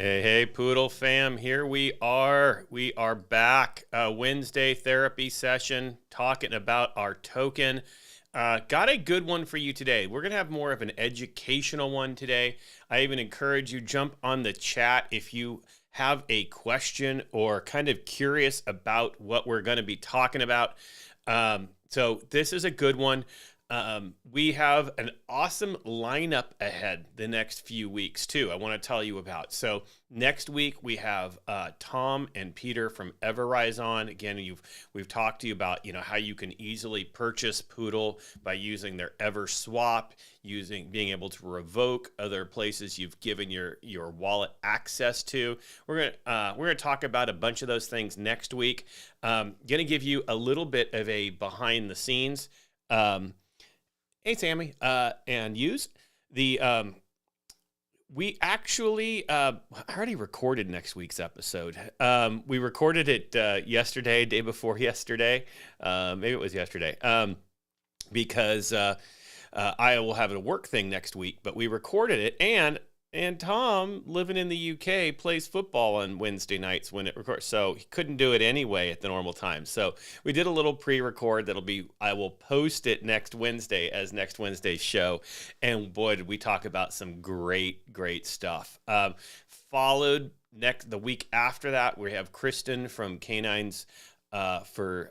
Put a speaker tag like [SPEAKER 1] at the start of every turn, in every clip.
[SPEAKER 1] Hey, Poodle fam, here we are. We are back. Wednesday therapy session talking about our token. Got a good one for you today. We're going to have more of an educational one today. I even encourage you jump on the chat if you have a question or kind of curious about what we're going to be talking about. So this is a good one. We have an awesome lineup ahead the next few weeks too. I want to tell you about. So next week we have Tom and Peter from Everrise on. Again, we've talked to you about how you can easily purchase Poodle by using their EverSwap, being able to revoke other places you've given your wallet access to. We're gonna talk about a bunch of those things next week. Gonna give you a little bit of a behind the scenes. Hey, Sammy, and use the, we actually, I already recorded next week's episode. We recorded it yesterday, day before yesterday. Maybe it was yesterday, because I will have a work thing next week, but we recorded it, and Tom, living in the UK, plays football on Wednesday nights when it records, so he couldn't do it anyway at the normal time. So we did a little pre-record I will post it next Wednesday as next Wednesday's show. And boy, did we talk about some great stuff. Followed the week after that, we have Kristen from Canines for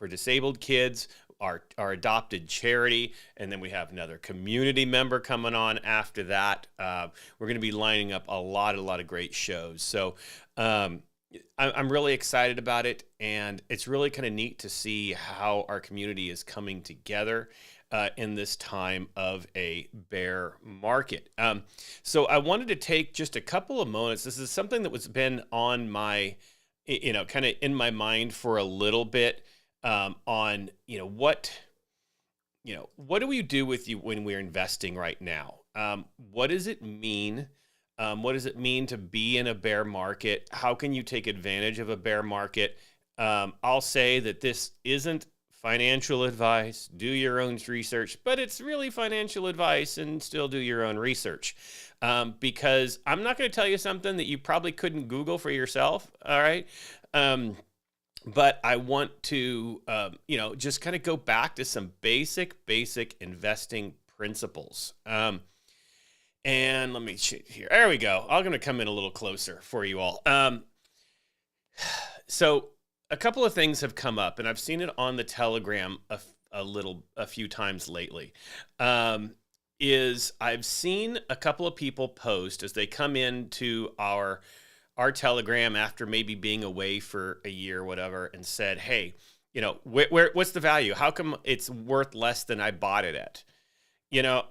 [SPEAKER 1] Disabled Kids, our adopted charity, and then we have another community member coming on after that. We're going to be lining up a lot of great shows. So I'm really excited about it, and it's really kind of neat to see how our community is coming together in this time of a bear market. So I wanted to take just a couple of moments. This is something that was been on my, kind of in my mind for a little bit. On what do we do with you when we're investing right now? What does it mean? What does it mean to be in a bear market? How can you take advantage of a bear market? I'll say that this isn't financial advice. Do your own research, but it's really financial advice, and still do your own research. Because I'm not going to tell you something that you probably couldn't Google for yourself. All right. But I want to, just kind of go back to some basic investing principles. And let me shoot here. There we go. I'm going to come in a little closer for you all. So a couple of things have come up, and I've seen it on the Telegram a few times lately. Is I've seen a couple of people post as they come into our Telegram after maybe being away for a year or whatever, and said, hey, what's the value? How come it's worth less than I bought it at? Now,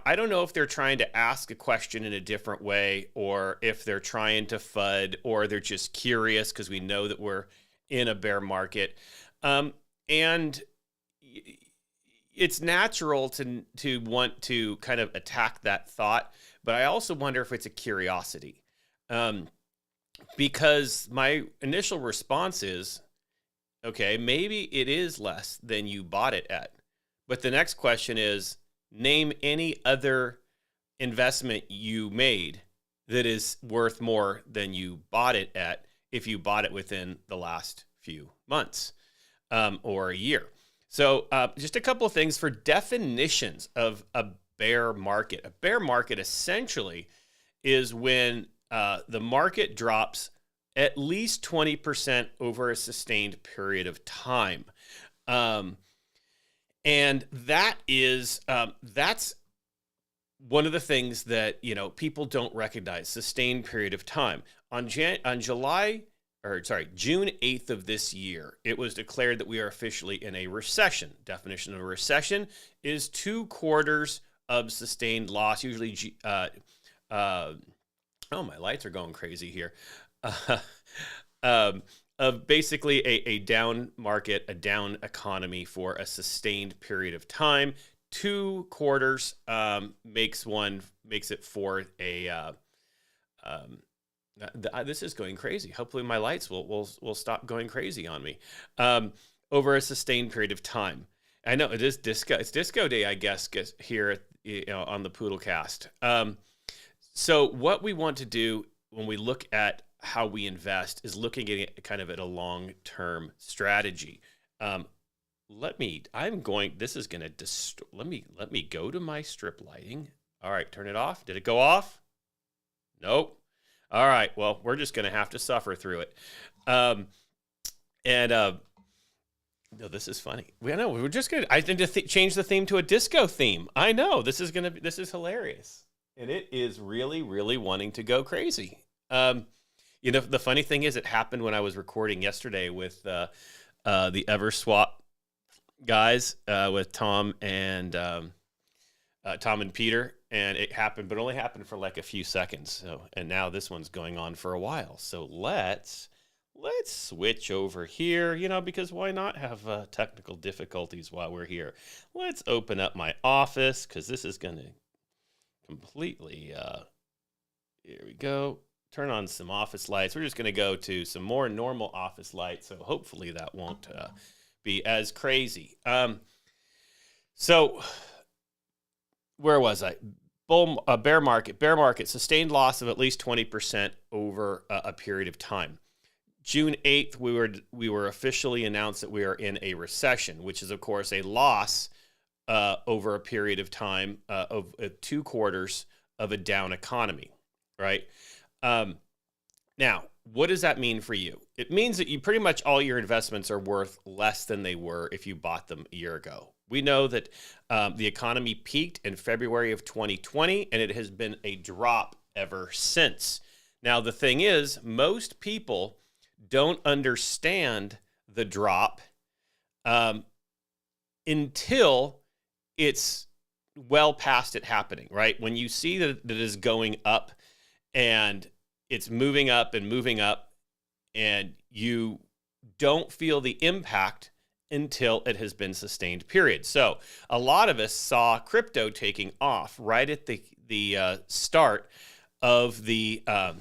[SPEAKER 1] I don't know if they're trying to ask a question in a different way, or if they're trying to FUD, or they're just curious because we know that we're in a bear market. And it's natural to want to kind of attack that thought, but I also wonder if it's a curiosity. Because my initial response is, okay, maybe it is less than you bought it at. But the next question is, name any other investment you made that is worth more than you bought it at if you bought it within the last few months or a year. So just a couple of things for definitions of a bear market. A bear market essentially is when the market drops at least 20% over a sustained period of time. And that is, that's one of the things that, people don't recognize, sustained period of time. On June 8th of this year, it was declared that we are officially in a recession. Definition of a recession is 2 quarters of sustained loss, usually, oh, my lights are going crazy here. Of basically a down market, a down economy for a sustained period of time. 2 quarters makes it for a. This is going crazy. Hopefully, my lights will stop going crazy on me. Over a sustained period of time. I know it is disco. It's disco day, I guess, here on the Poodlcast. So what we want to do when we look at how we invest is looking at it kind of at a long-term strategy. Um, this is going to let me go to my strip lighting. All right, turn it off. Did it go off? Nope. All right, well, we're just going to have to suffer through it. No, this is funny. We're just going to, I think to change the theme to a disco theme. I know, this is hilarious. And it is really, really wanting to go crazy. The funny thing is it happened when I was recording yesterday with the Everswap guys, with Tom and Peter, and it happened, but only happened for like a few seconds. So, and now this one's going on for a while. So let's switch over here, because why not have technical difficulties while we're here? Let's open up my office, because this is going to completely, here we go. Turn on some office lights. We're just going to go to some more normal office lights. So hopefully that won't be as crazy. So where was I? Bear market, sustained loss of at least 20% over a period of time. June 8th, we were officially announced that we are in a recession, which is of course a loss over a period of time of 2 quarters of a down economy, right? Now, what does that mean for you? It means that pretty much all your investments are worth less than they were if you bought them a year ago. We know that the economy peaked in February of 2020, and it has been a drop ever since. Now, the thing is, most people don't understand the drop until it's well past it happening, right? When you see that it is going up and it's moving up, and you don't feel the impact until it has been sustained, period. So a lot of us saw crypto taking off right at the start of the... all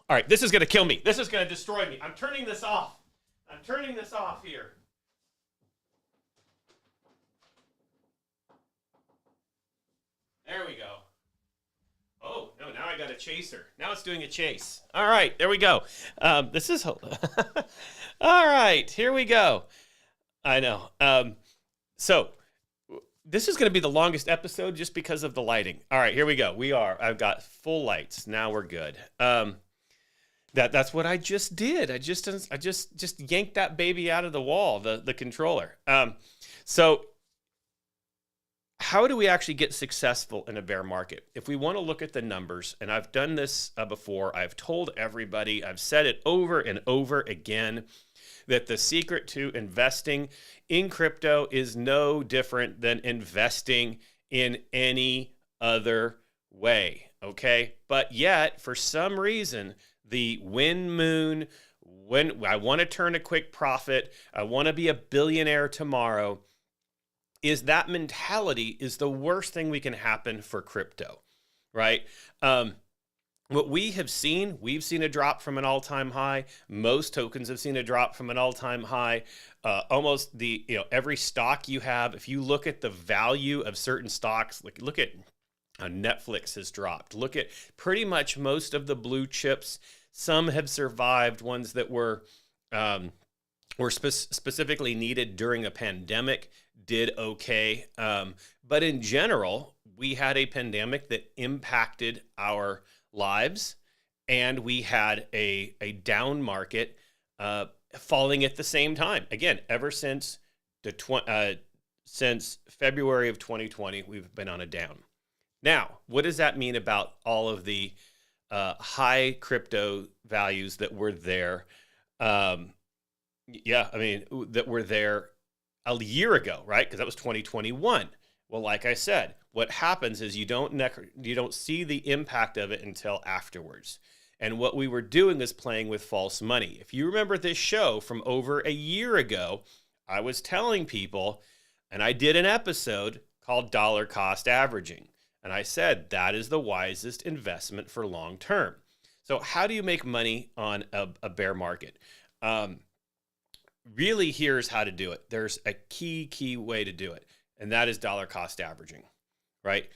[SPEAKER 1] right, this is going to kill me. This is going to destroy me. I'm turning this off. Here. There we go. Oh, no, now I got a chaser. Now it's doing a chase. All right, there we go. This is... All right, here we go. I know. So this is going to be the longest episode just because of the lighting. All right, here we go. I've got full lights. Now we're good. That's what I just did. I just yanked that baby out of the wall, the controller. So how do we actually get successful in a bear market? If we want to look at the numbers, and I've done this before, I've told everybody, I've said it over and over again, that the secret to investing in crypto is no different than investing in any other way, okay? But yet, for some reason, the when I want to turn a quick profit, I want to be a billionaire tomorrow, is that mentality is the worst thing we can happen for crypto, right? What we've seen a drop from an all-time high. Most tokens have seen a drop from an all-time high. Almost every stock you have, if you look at the value of certain stocks, look at Netflix has dropped. Look at pretty much most of the blue chips. Some have survived, ones that were specifically needed during a pandemic did okay. But in general, we had a pandemic that impacted our lives, and we had a down market falling at the same time. Again, ever since since February of 2020, we've been on a down. Now, what does that mean about all of the high crypto values that were there? That were there a year ago, right? Because that was 2021. Well, like I said, what happens is you don't see the impact of it until afterwards. And what we were doing is playing with false money. If you remember this show from over a year ago, I was telling people, and I did an episode called Dollar Cost Averaging. And I said that is the wisest investment for long term. So how do you make money on a bear market? Really, here's how to do it. There's a key way to do it, and that is dollar cost averaging, right?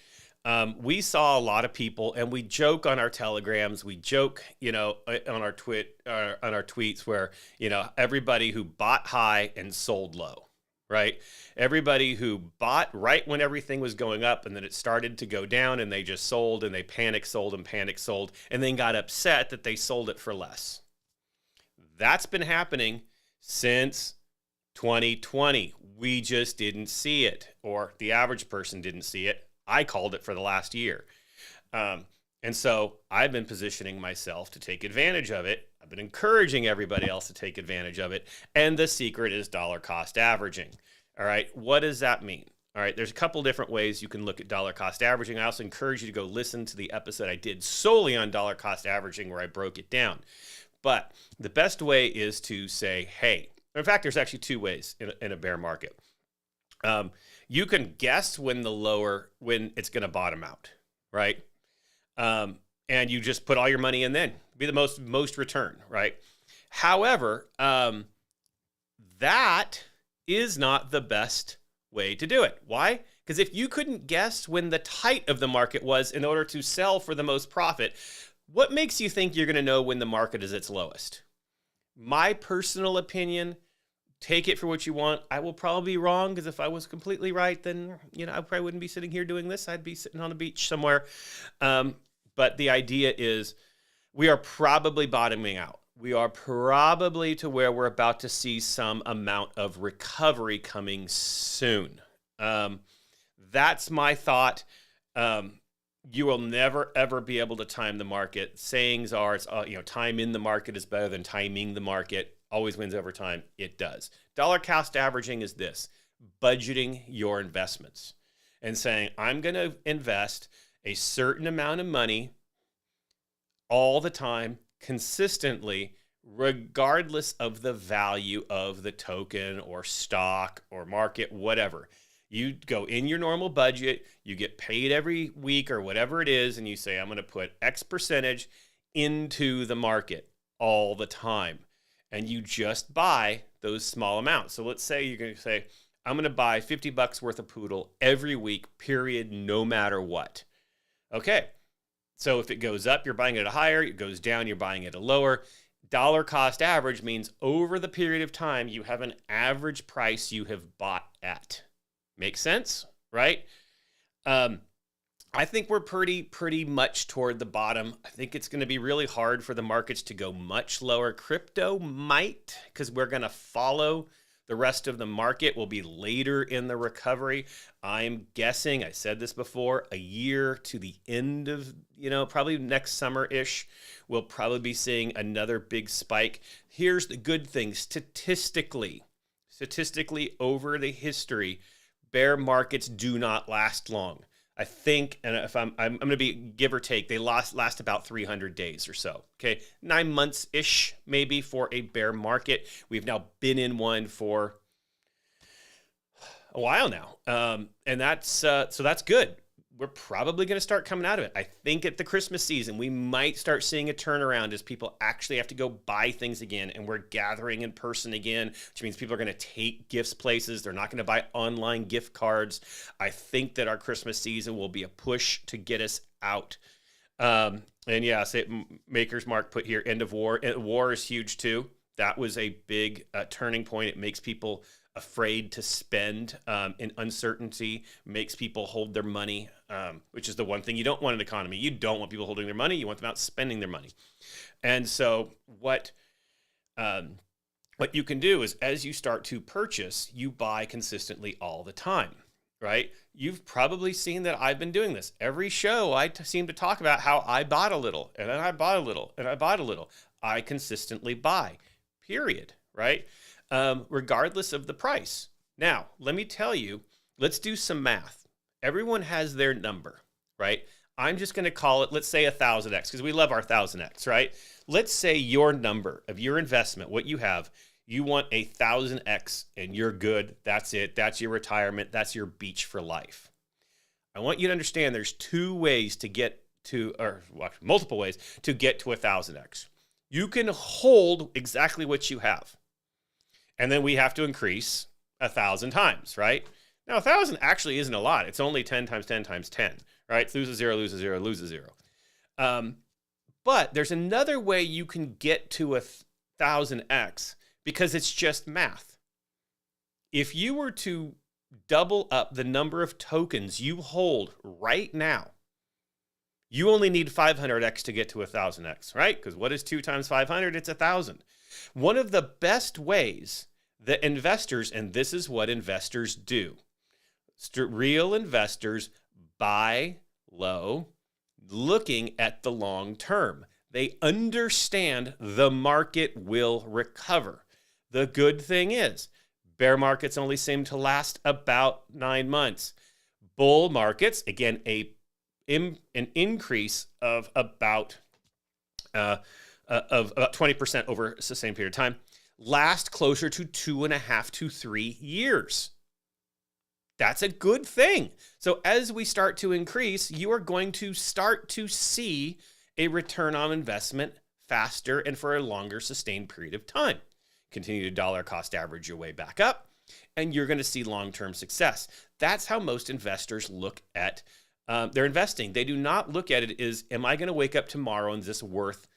[SPEAKER 1] We saw a lot of people, and we joke on our telegrams, we joke, on our tweets where, everybody who bought high and sold low, right? Everybody who bought right when everything was going up and then it started to go down and they just sold and they panic sold and then got upset that they sold it for less. That's been happening since 2020. We just didn't see it, or the average person didn't see it. I called it for the last year. And so I've been positioning myself to take advantage of it. I've been encouraging everybody else to take advantage of it. And the secret is dollar cost averaging. All right. What does that mean? All right. There's a couple different ways you can look at dollar cost averaging. I also encourage you to go listen to the episode I did solely on dollar cost averaging where I broke it down. But the best way is to say, hey, in fact, there's actually two ways in a bear market. You can guess when it's going to bottom out, right? And you just put all your money in then. Be the most return, right? However, that is not the best way to do it. Why? Because if you couldn't guess when the height of the market was in order to sell for the most profit, what makes you think you're going to know when the market is its lowest? My personal opinion, take it for what you want. I will probably be wrong, because if I was completely right, then I probably wouldn't be sitting here doing this. I'd be sitting on the beach somewhere. But the idea is we are probably bottoming out. We are probably to where we're about to see some amount of recovery coming soon. That's my thought. You will never, ever be able to time the market. Sayings are, time in the market is better than timing the market. Always wins over time. It does. Dollar cost averaging is this: budgeting your investments and saying, I'm going to invest a certain amount of money all the time, consistently, regardless of the value of the token or stock or market, whatever. You go in your normal budget, you get paid every week or whatever it is, and you say, I'm going to put X percentage into the market all the time. And you just buy those small amounts. So let's say you're going to say, I'm going to buy $50 worth of Poodle every week, period, no matter what. Okay. So if it goes up, you're buying it at a higher. It goes down, you're buying it at a lower. Dollar cost average means over the period of time, you have an average price you have bought at. Make sense, right? I think we're pretty much toward the bottom. I think it's going to be really hard for the markets to go much lower. Crypto might, because we're going to follow the rest of the market. Will be later in the recovery. I'm guessing, I said this before, a year to the end of, probably next summer-ish, we'll probably be seeing another big spike. Here's the good thing. Statistically over the history, bear markets do not last long. I think, and if I'm going to be give or take, they last about 300 days or so. Okay, 9 months-ish maybe for a bear market. We've now been in one for a while now, and that's so that's good. We're probably going to start coming out of it. I think at the Christmas season, we might start seeing a turnaround as people actually have to go buy things again, and we're gathering in person again, which means people are going to take gifts places. They're not going to buy online gift cards. I think that our Christmas season will be a push to get us out. And yeah, Maker's Mark put here, end of war. War is huge too. That was a big turning point. It makes people afraid to spend in uncertainty, makes people hold their money, which is the one thing you don't want in an economy. You don't want people holding their money. You want them out spending their money. And so what you can do is, as you start to purchase, you buy consistently all the time, right? You've probably seen that I've been doing this. Every show I seem to talk about how I bought a little, and then I bought a little, and I bought a little. I consistently buy, period, right? Regardless of the price. Now, let me tell you, let's do some math. Everyone has their number, right? I'm just going to call it, let's say 1,000x, because we love our 1,000x, right? Let's say your number of your investment, what you have, you want 1,000x and you're good. That's it. That's your retirement. That's your beach for life. I want you to understand there's two ways to get to, or multiple ways to get to 1,000x. You can hold exactly what you have. And then we have to increase 1,000 times, right? Now, 1,000 actually isn't a lot. It's only 10 times 10 times 10, right? Lose a zero, lose a zero, lose a zero. But there's another way you can get to 1,000x because it's just math. If you were to double up the number of tokens you hold right now, you only need 500x to get to 1,000x, right? Because what is 2 times 500? It's 1,000. One of the best ways that investors, and this is what investors do, real investors buy low, looking at the long term. They understand the market will recover. The good thing is, bear markets only seem to last about 9 months. Bull markets, again, an increase of about 20% over the same period of time, last closer to 2.5 to 3 years. That's a good thing. So as we start to increase, you are going to start to see a return on investment faster and for a longer sustained period of time. Continue to dollar cost average your way back up, and you're going to see long-term success. That's how most investors look at their investing. They do not look at it as, am I going to wake up tomorrow and is this worth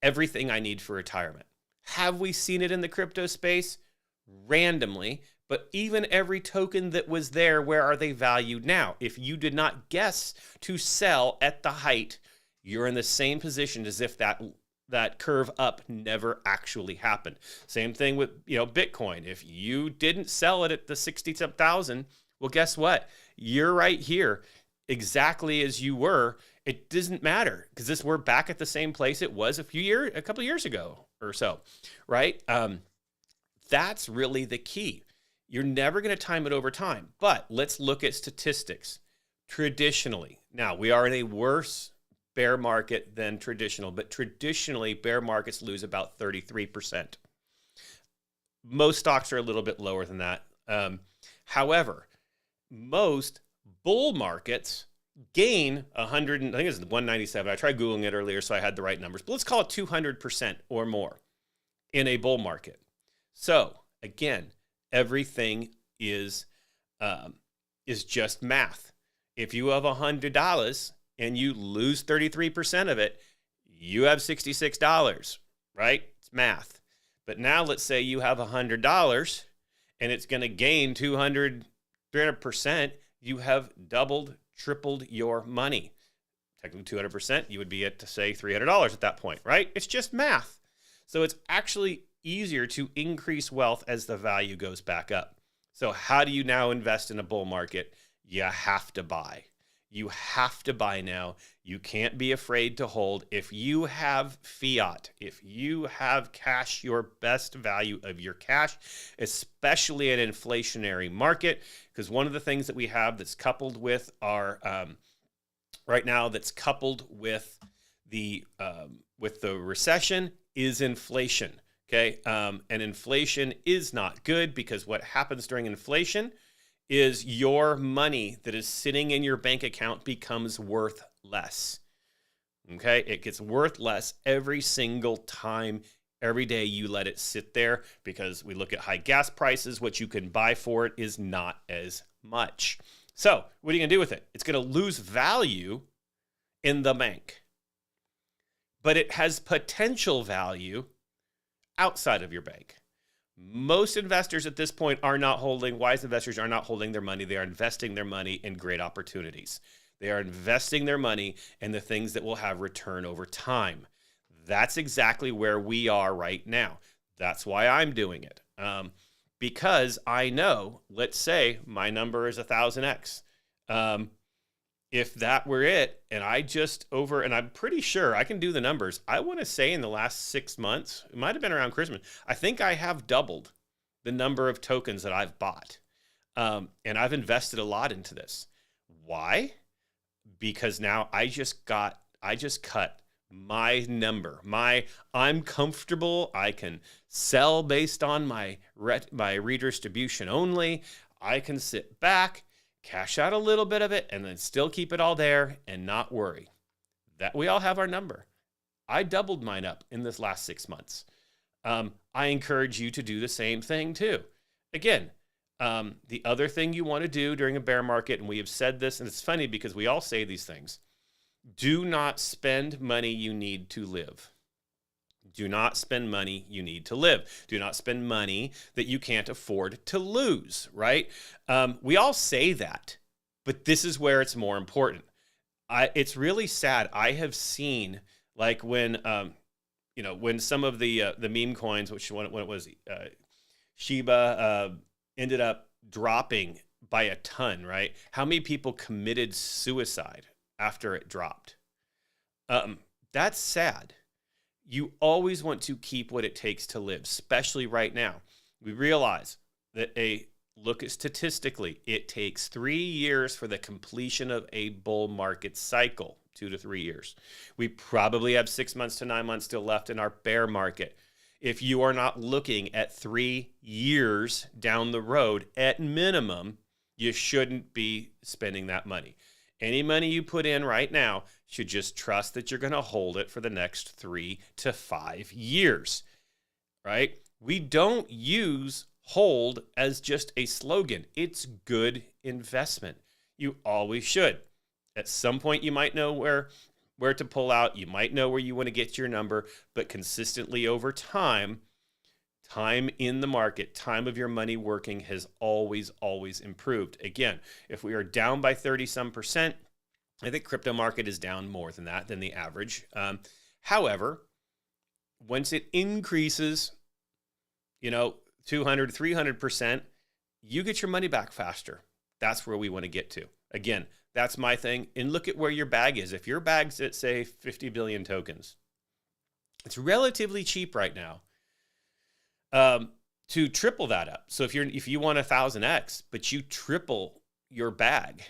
[SPEAKER 1] everything I need for retirement? Have we seen it in the crypto space? Randomly. But even every token that was there, where are they valued now? If you did not guess to sell at the height, you're in the same position as if that curve up never actually happened. Same thing with Bitcoin. If you didn't sell it at the 60,000, well, guess what? You're right here exactly as you were. It doesn't matter because we're back at the same place it was a couple of years ago or so, right? That's really the key. You're never going to time it over time, but let's look at statistics. Traditionally, now we are in a worse bear market than traditional, but traditionally bear markets lose about 33%. Most stocks are a little bit lower than that. However, most bull markets gain 100, I think it's 197. I tried Googling it earlier, so I had the right numbers, but let's call it 200% or more in a bull market. So again, everything is just math. If you have $100 and you lose 33% of it, you have $66, right? It's math. But now let's say you have $100 and it's going to gain 300%. You have doubled, tripled your money. Technically 200%, you would be at, say, $300 at that point, right? It's just math. So it's actually easier to increase wealth as the value goes back up. So how do you now invest in a bull market? You have to buy. You have to buy now. You can't be afraid to hold. If you have fiat, if you have cash, your best value of your cash, especially in an inflationary market, because one of the things that we have that's coupled with our right now, that's coupled with the recession is inflation. Okay, and inflation is not good because what happens during inflation is your money that is sitting in your bank account becomes worth less. Okay, it gets worth less every single time, every day you let it sit there, because we look at high gas prices, what you can buy for it is not as much. So what are you going to do with it? It's going to lose value in the bank, but it has potential value outside of your bank. Most investors at this point are not holding, wise investors are not holding their money. They are investing their money in great opportunities. They are investing their money in the things that will have return over time. That's exactly where we are right now. That's why I'm doing it. Because I know, let's say my number is 1,000x. If that were it, and and I'm pretty sure I can do the numbers. I want to say in the last 6 months, it might have been around Christmas, I think I have doubled the number of tokens that I've bought. And I've invested a lot into this. Why? Because now I just cut my number. I'm comfortable. I can sell based on my redistribution only. I can sit back, cash out a little bit of it, and then still keep it all there and not worry. That we all have our number. I doubled mine up in this last 6 months. I encourage you to do the same thing too. Again, The other thing you want to do during a bear market, and we have said this, and it's funny because we all say these things, do not spend money you need to live. Do not spend money you need to live. Do not spend money that you can't afford to lose, right? We all say that, but this is where it's more important. It's really sad. I have seen, like, when when some of the meme coins, when it was Shiba, ended up dropping by a ton, right? How many people committed suicide after it dropped? That's sad. You always want to keep what it takes to live, especially right now. We realize that look at statistically, it takes 3 years for the completion of a bull market cycle, 2 to 3 years. We probably have 6 months to 9 months still left in our bear market. If you are not looking at 3 years down the road, at minimum, you shouldn't be spending that money. Any money you put in right now should just trust that you're going to hold it for the next 3 to 5 years, right? We don't use hold as just a slogan. It's good investment. You always should. At some point, you might know where to pull out. You might know where you want to get your number, but consistently over time in the market, time of your money working has always improved. Again, if we are down by 30-some%, I think crypto market is down more than that, than the average. However, once it increases, 200, 300%, you get your money back faster. That's where we want to get to. Again, that's my thing. And look at where your bag is. If your bag's at, say, 50 billion tokens, it's relatively cheap right now to triple that up. So if you want 1,000x, but you triple your bag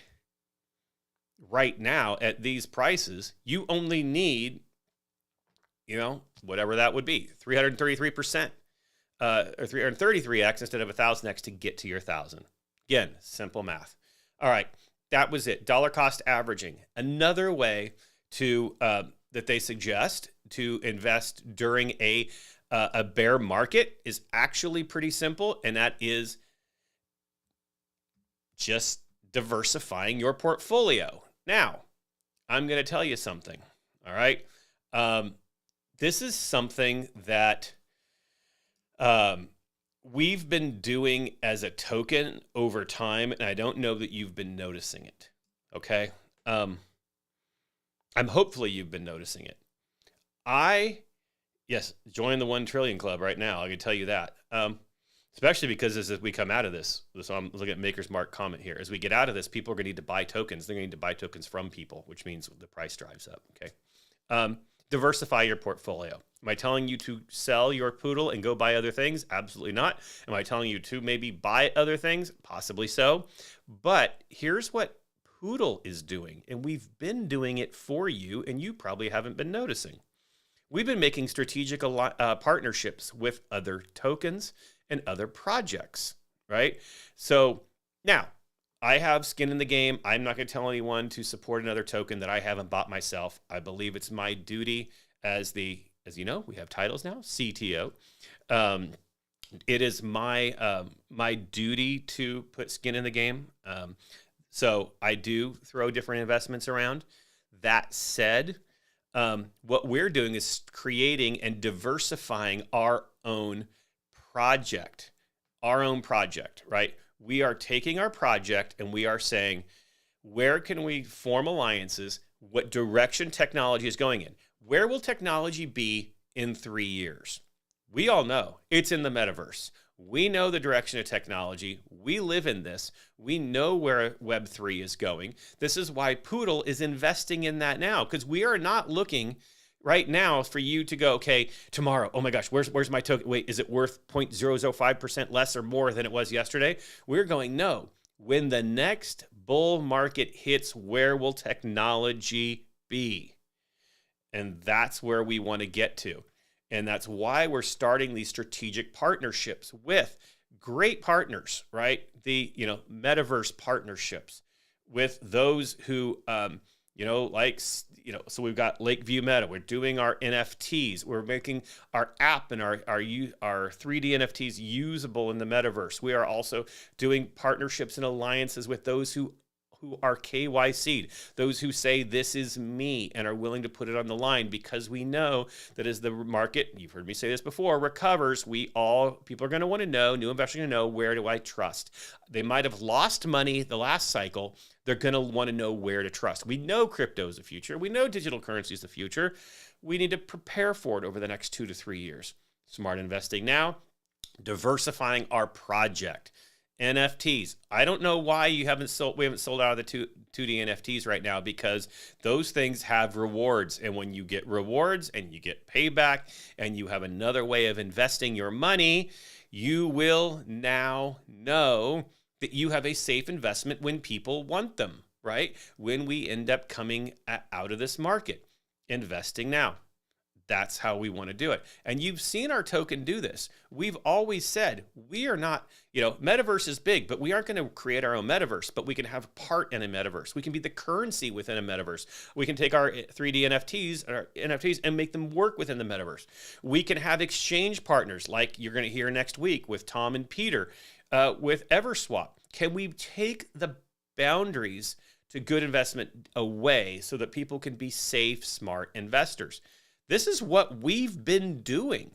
[SPEAKER 1] right now at these prices, you only need, whatever that would be, 333%. Or 333x instead of 1,000x to get to your 1,000. Again, simple math. All right, that was it. Dollar cost averaging. Another way to that they suggest to invest during a bear market is actually pretty simple, and that is just diversifying your portfolio. Now, I'm going to tell you something. All right, this is something that we've been doing as a token over time, and I don't know that you've been noticing it. Okay. Hopefully you've been noticing it. Join the 1 trillion club right now. I can tell you that. Especially because as we come out of this, so I'm looking at Maker's Mark comment here. As we get out of this, people are going to need to buy tokens. They're going to need to buy tokens from people, which means the price drives up. Okay. Diversify your portfolio. Am I telling you to sell your poodle and go buy other things? Absolutely not. Am I telling you to maybe buy other things? Possibly so. But here's what Poodle is doing, and we've been doing it for you, and you probably haven't been noticing. We've been making strategic partnerships with other tokens and other projects, right? So now, I have skin in the game. I'm not going to tell anyone to support another token that I haven't bought myself. I believe it's my duty as you know, we have titles now, CTO. It is my duty to put skin in the game. So I do throw different investments around. That said, what we're doing is creating and diversifying our own project, right? We are taking our project and we are saying, where can we form alliances? What direction technology is going in? Where will technology be in 3 years? We all know it's in the metaverse. We know the direction of technology. We live in this. We know where Web3 is going. This is why Poodle is investing in that now, because we are not looking right now for you to go, okay, tomorrow, oh my gosh, where's my token? Wait, is it worth 0.005% less or more than it was yesterday? We're going, no. When the next bull market hits, where will technology be? And that's where we want to get to. And that's why we're starting these strategic partnerships with great partners, right? The, metaverse partnerships with those who, like, so we've got Lakeview Meta. We're doing our NFTs. We're making our app and our 3D NFTs usable in the metaverse. We are also doing partnerships and alliances with those who are KYC'd, those who say this is me and are willing to put it on the line, because we know that as the market, you've heard me say this before, recovers, people are going to want to know, new investors are going to know, where do I trust? They might have lost money the last cycle. They're going to want to know where to trust. We know crypto is the future. We know digital currency is the future. We need to prepare for it over the next 2 to 3 years. Smart investing now, diversifying our project. NFTs. I don't know why we haven't sold out of the 2D NFTs right now, because those things have rewards. And when you get rewards and you get payback and you have another way of investing your money, you will now know that you have a safe investment when people want them, right? When we end up coming out of this market, investing now. That's how we want to do it. And you've seen our token do this. We've always said we are not, metaverse is big, but we aren't going to create our own metaverse, but we can have part in a metaverse. We can be the currency within a metaverse. We can take our 3D NFTs and make them work within the metaverse. We can have exchange partners like you're going to hear next week with Tom and Peter with Everswap. Can we take the boundaries to good investment away so that people can be safe, smart investors? This is what we've been doing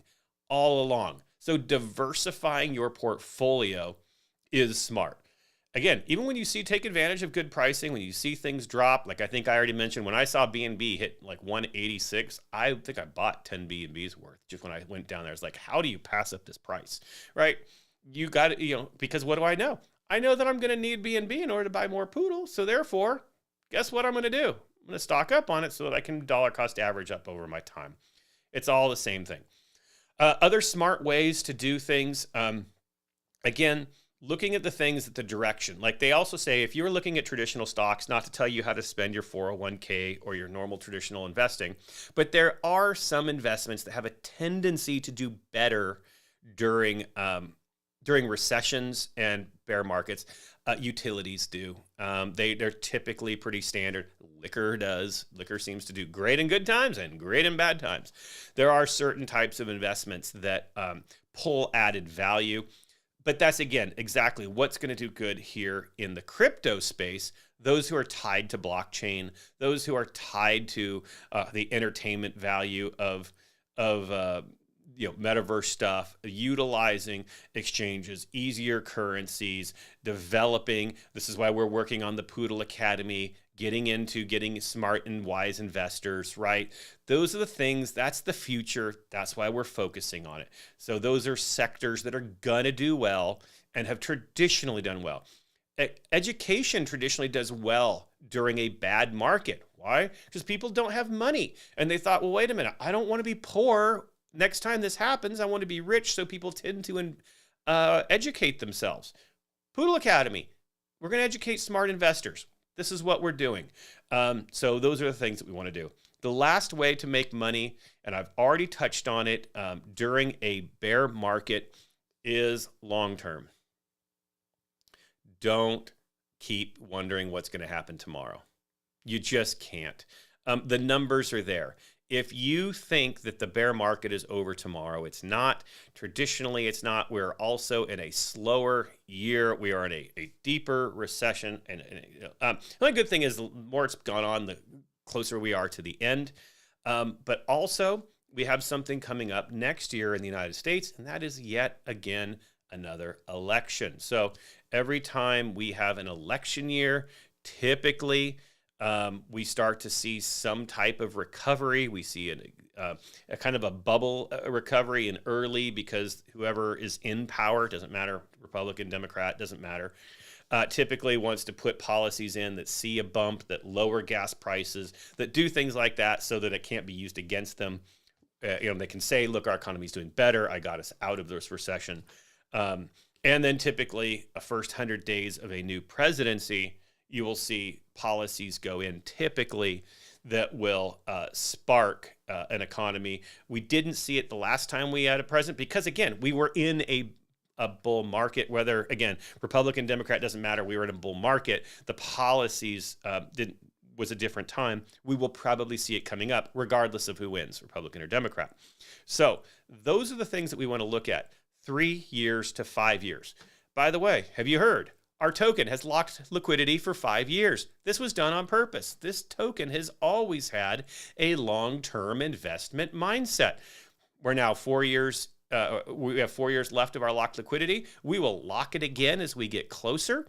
[SPEAKER 1] all along. So diversifying your portfolio is smart. Again, even when you take advantage of good pricing, when you see things drop, like I think I already mentioned, when I saw BNB hit like 186, I think I bought 10 BNBs worth just when I went down there. I was like, how do you pass up this price, right? You got to, because what do I know? I know that I'm going to need BNB in order to buy more poodle. So therefore, guess what I'm going to do? I'm going to stock up on it so that I can dollar cost average up over my time. It's all the same thing. Other smart ways to do things. Again, looking at the things at the direction. Like they also say, if you're looking at traditional stocks, not to tell you how to spend your 401k or your normal traditional investing, but there are some investments that have a tendency to do better during recessions and bear markets. Utilities do. They're typically pretty standard. Liquor does. Liquor seems to do great in good times and great in bad times. There are certain types of investments that pull added value. But that's, again, exactly what's going to do good here in the crypto space. Those who are tied to blockchain, those who are tied to the entertainment value of metaverse stuff, utilizing exchanges, easier currencies, developing. This is why we're working on the Poodlacademy, getting smart and wise investors, right? Those are the things, that's the future. That's why we're focusing on it. So those are sectors that are gonna do well and have traditionally done well. Education traditionally does well during a bad market. Why? Because people don't have money. And they thought, well, wait a minute, I don't want to be poor. Next time this happens, I want to be rich, so people tend to educate themselves. Poodlacademy, we're going to educate smart investors. This is what we're doing. So those are the things that we want to do. The last way to make money, and I've already touched on it during a bear market, is long-term. Don't keep wondering what's going to happen tomorrow. You just can't. The numbers are there. If you think that the bear market is over tomorrow, it's not. Traditionally, it's not. We're also in a slower year. We are in a deeper recession. And the only good thing is the more it's gone on, the closer we are to the end. But also, we have something coming up next year in the United States, and that is yet again another election. So every time we have an election year, typically we start to see some type of recovery. We see a kind of a bubble recovery in early, because whoever is in power, doesn't matter, Republican, Democrat, doesn't matter, typically wants to put policies in that see a bump, that lower gas prices, that do things like that so that it can't be used against them. They can say, look, our economy is doing better. I got us out of this recession. And then typically a first 100 days of a new presidency, you will see policies go in typically that will spark an economy. We didn't see it the last time we had a president because, again, we were in a bull market. Whether, again, Republican, Democrat, doesn't matter. We were in a bull market. The policies was a different time, we will probably see it coming up regardless of who wins, Republican or Democrat. So those are the things that we want to look at. 3 years to 5 years. By the way, have you heard? Our token has locked liquidity for 5 years. This was done on purpose. This token has always had a long-term investment mindset. We're now 4 years. We have 4 years left of our locked liquidity. We will lock it again as we get closer.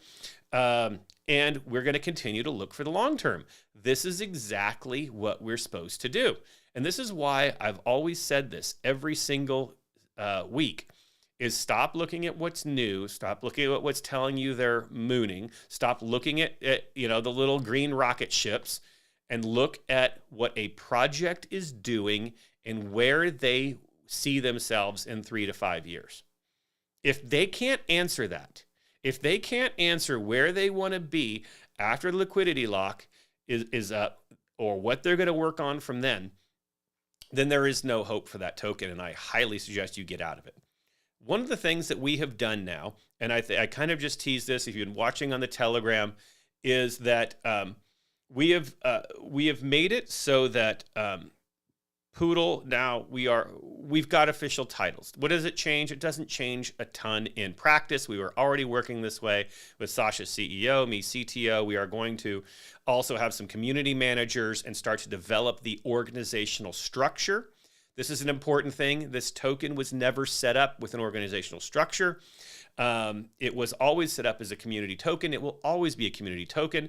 [SPEAKER 1] And we're going to continue to look for the long term. This is exactly what we're supposed to do. And this is why I've always said this every single week. Is stop looking at what's new, stop looking at what's telling you they're mooning, stop looking at the little green rocket ships, and look at what a project is doing and where they see themselves in 3 to 5 years. If they can't answer that, if they can't answer where they want to be after the liquidity lock is up, or what they're going to work on from then there is no hope for that token, and I highly suggest you get out of it. One of the things that we have done now, and I kind of just teased this if you've been watching on the Telegram, is that we have made it so that Poodle now we've got official titles. What does it change? It doesn't change a ton in practice. We were already working this way with Sasha CEO, me CTO. We are going to also have some community managers and start to develop the organizational structure. This is an important thing. This token was never set up with an organizational structure. It was always set up as a community token. It will always be a community token.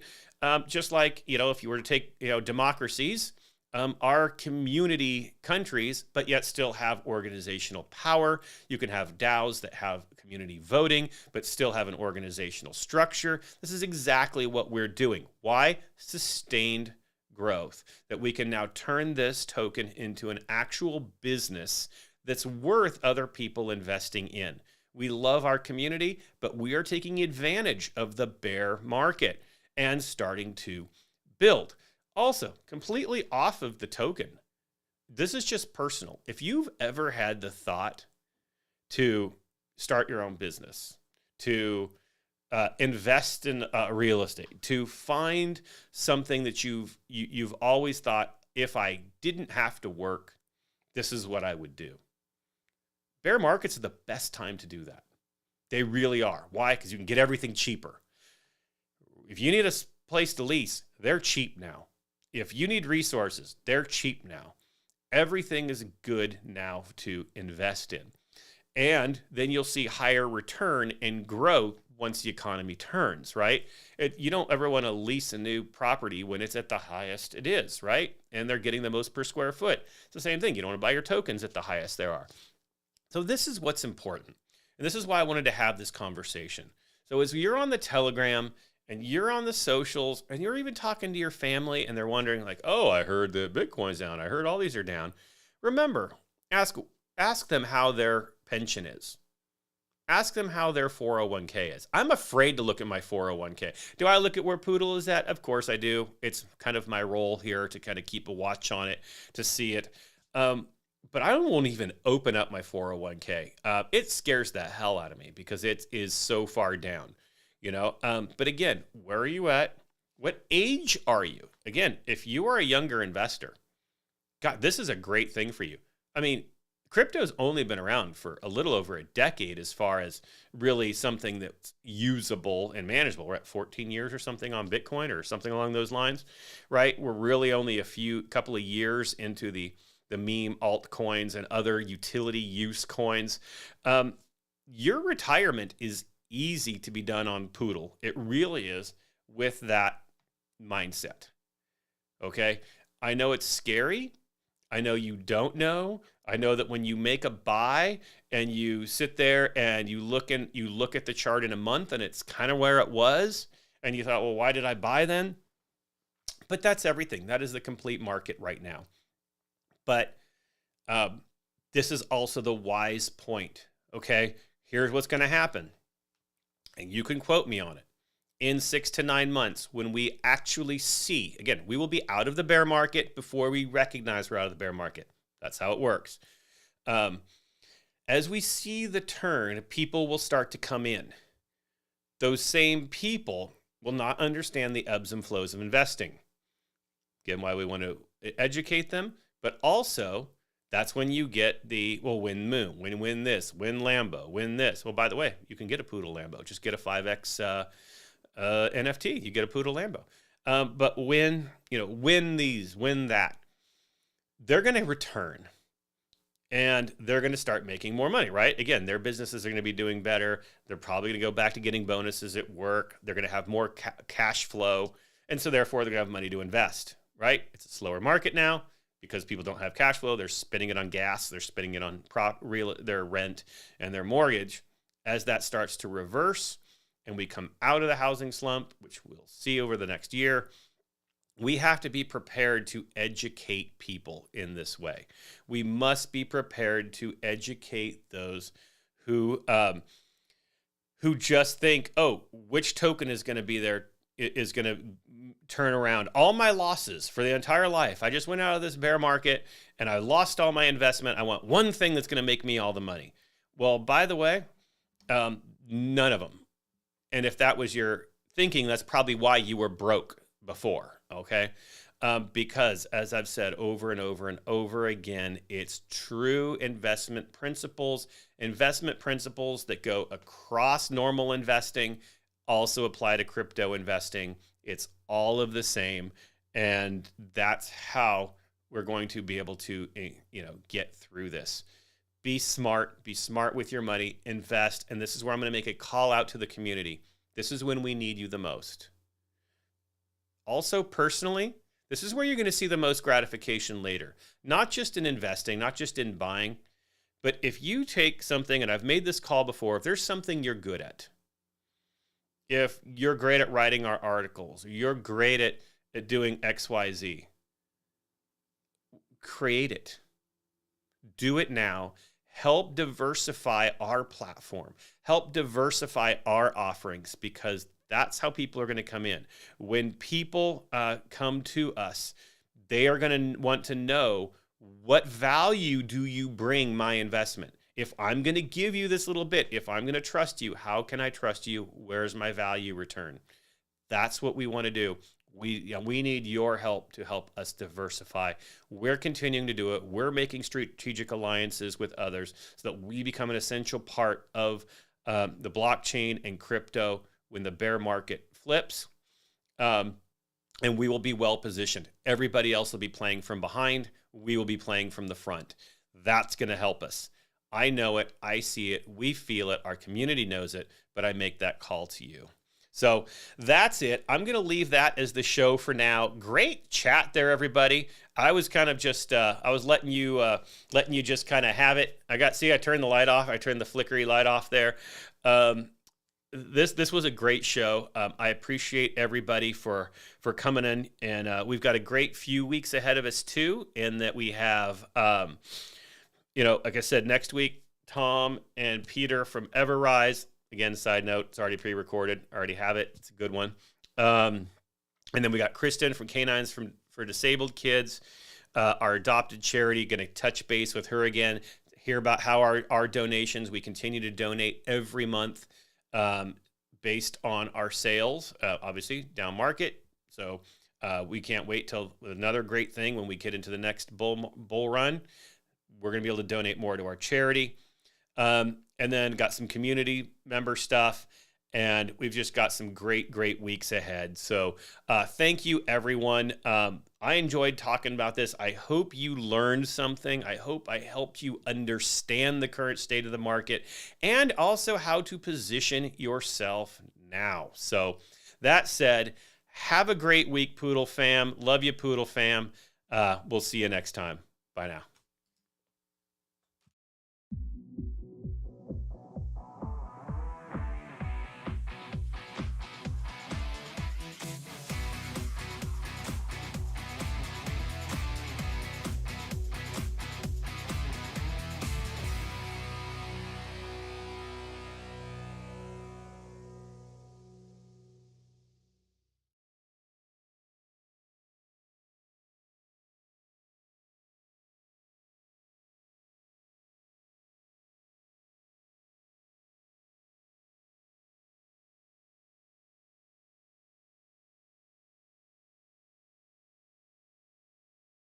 [SPEAKER 1] Just like, if you were to take, democracies, are community countries, but yet still have organizational power. You can have DAOs that have community voting, but still have an organizational structure. This is exactly what we're doing. Why? Sustained growth, that we can now turn this token into an actual business that's worth other people investing in. We love our community, but we are taking advantage of the bear market and starting to build. Also, completely off of the token, this is just personal. If you've ever had the thought to start your own business, to invest in real estate, to find something that you've always thought, if I didn't have to work, this is what I would do. Bear markets are the best time to do that. They really are. Why? Because you can get everything cheaper. If you need a place to lease, they're cheap now. If you need resources, they're cheap now. Everything is good now to invest in. And then you'll see higher return and growth once the economy turns, right? You don't ever want to lease a new property when it's at the highest it is, right? And they're getting the most per square foot. It's the same thing. You don't want to buy your tokens at the highest there are. So this is what's important. And this is why I wanted to have this conversation. So as you're on the Telegram and you're on the socials and you're even talking to your family and they're wondering like, oh, I heard the Bitcoin's down. I heard all these are down. Remember, ask them how their pension is. Ask them how their 401k is. I'm afraid to look at my 401k. Do I look at where Poodle is at? Of course I do. It's kind of my role here to kind of keep a watch on it, to see it. But I won't even open up my 401k. It scares the hell out of me because it is so far down, But again, where are you at? What age are you? Again, if you are a younger investor, God, this is a great thing for you. I mean, crypto's only been around for a little over a decade as far as really something that's usable and manageable. We're at 14 years or something on Bitcoin or something along those lines, right? We're really only a couple of years into the meme altcoins and other utility use coins. Your retirement is easy to be done on Poodle. It really is, with that mindset. Okay? I know it's scary. I know you don't know. I know that when you make a buy and you sit there and you look at the chart in a month and it's kind of where it was, and you thought, well, why did I buy then? But that's everything. That is the complete market right now. But this is also the wise point. Okay, here's what's going to happen, and you can quote me on it. In 6 to 9 months, when we actually see, again, we will be out of the bear market before we recognize we're out of the bear market. That's how it works. As we see the turn, people will start to come in. Those same people will not understand the ebbs and flows of investing. Again, why we want to educate them, but also that's when you get the, well, win moon, win this, win Lambo, win this. Well, by the way, you can get a Poodle Lambo. Just get a 5X NFT. You get a Poodle Lambo. But win these, win that. They're going to return. And they're going to start making more money, right? Again, their businesses are going to be doing better. They're probably going to go back to getting bonuses at work. They're going to have more cash flow. And so therefore, they're going to have money to invest, right? It's a slower market now because people don't have cash flow. They're spending it on gas. They're spending it on their rent and their mortgage. As that starts to reverse and we come out of the housing slump, which we'll see over the next year, we have to be prepared to educate people in this way. We must be prepared to educate those who just think, oh, which token is going to be there, is going to turn around all my losses for the entire life. I just went out of this bear market and I lost all my investment. I want one thing that's going to make me all the money. Well, by the way, none of them. And if that was your thinking, that's probably why you were broke before. Okay. Because as I've said over and over and over again, it's true investment principles that go across normal investing, also apply to crypto investing. It's all of the same. And that's how we're going to be able to, get through this. Be smart with your money, invest. And this is where I'm going to make a call out to the community. This is when we need you the most. Also, personally, this is where you're going to see the most gratification later. Not just in investing, not just in buying, but if you take something, and I've made this call before, if there's something you're good at, if you're great at writing our articles, or you're great at doing XYZ, create it. Do it now. Help diversify our platform. Help diversify our offerings, because that's how people are going to come in. When people come to us, they are going to want to know, what value do you bring my investment? If I'm going to give you this little bit, if I'm going to trust you, how can I trust you? Where's my value return? That's what we want to do. We need your help to help us diversify. We're continuing to do it. We're making strategic alliances with others so that we become an essential part of the blockchain and crypto when the bear market flips, and we will be well positioned. Everybody else will be playing from behind. We will be playing from the front. That's going to help us. I know it. I see it. We feel it. Our community knows it, but I make that call to you. So that's it. I'm going to leave that as the show for now. Great chat there, everybody. I was kind of just, I was letting you just kind of have it. I turned the light off. I turned the flickery light off there. This was a great show. I appreciate everybody for coming in, and we've got a great few weeks ahead of us too. In that we have, like I said, next week, Tom and Peter from Everrise. Again, side note, it's already pre-recorded. I already have it. It's a good one. And then we got Kristen from Canines for Disabled Kids, our adopted charity. Going to touch base with her again, hear about how our donations. We continue to donate every month. Based on our sales, obviously down market. So we can't wait till another great thing when we get into the next bull run. We're going to be able to donate more to our charity. And then got some community member stuff, and we've just got some great weeks ahead. So thank you, everyone. I enjoyed talking about this. I hope you learned something. I hope I helped you understand the current state of the market and also how to position yourself now. So that said, have a great week, Poodle fam. Love you, Poodle fam. We'll see you next time. Bye now.